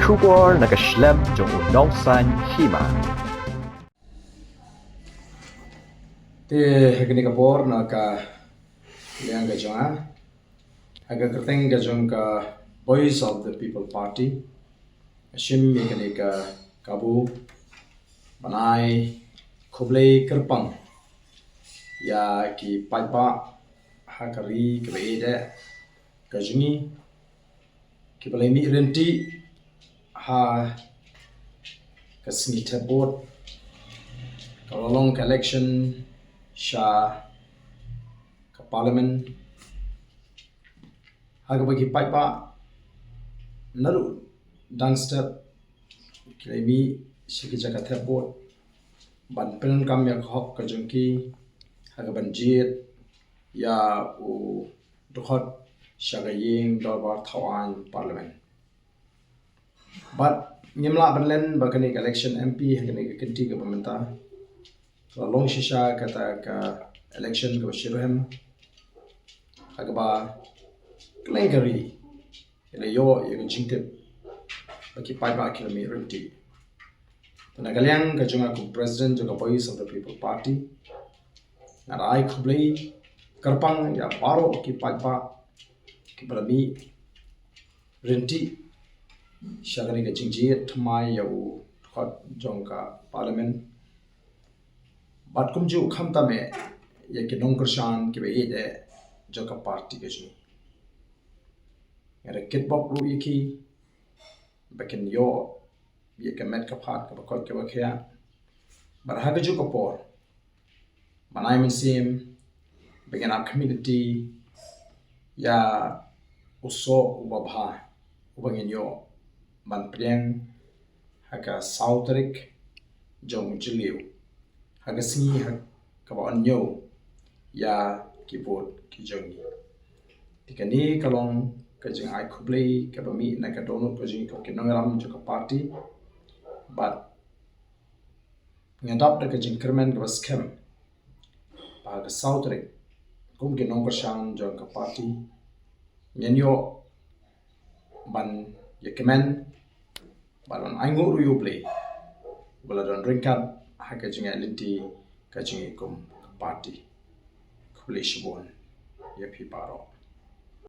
Shubor nakaslem jong unongsan Hima. Te hagni ka bor na ka liang ka jonga haga kerteng ka jong ka Voice of the People Party ashim mi kani ka kabu banai Khublei kerpang ya ki Paidbah hakari kebede ka jungi ki balai mi renti ha ka sni Thep kalau long ka election sha ka parliament haga bagi Paidbah naru dang step klemi shiki jaga Thep ban pen kam ya khok ka jungki haga ban Jied ya u dokhot shaga ying dorbar thawan parliament but ngimla banlen bakani election MP hagani kinti ka pementa long shisha kata ka election ka shirhem hagaba klengari ele yo ye jingtip baki Paidbah kilami rinti tanagaliang ka junga ku president juga Voice of the People Party ngarai Khublei kerpang ya baro ki Paidbah ki balami rinti syagani ka Jied Thymmai ya u khot jongka parliament bat kumju khamta me ya ki nongkershan ki be de joka party ke juni era kitbok ru yiki bakin yo ye ka met ka phat ka bakot ka bakhya bar ha ju ka por manai min sim bagan up community ya uso ubabha ubangin yo man priang haka sautrik jong jiliu haga singi hak ka ba onyo ya keyboard ki jongi tikani kalong ka jing ai Khublei ka ba mi na ka donut ka jing ka kinongaram jo ka party but ngadap da ka jing kermen ka scam ba ka sautrik kum ki nong ka shang jo ka party nyanyo ban ye kemen balon aingo ru yu play bala don ringkat haka jinga linti ka jingi kum party Khublei shibon ye pi paro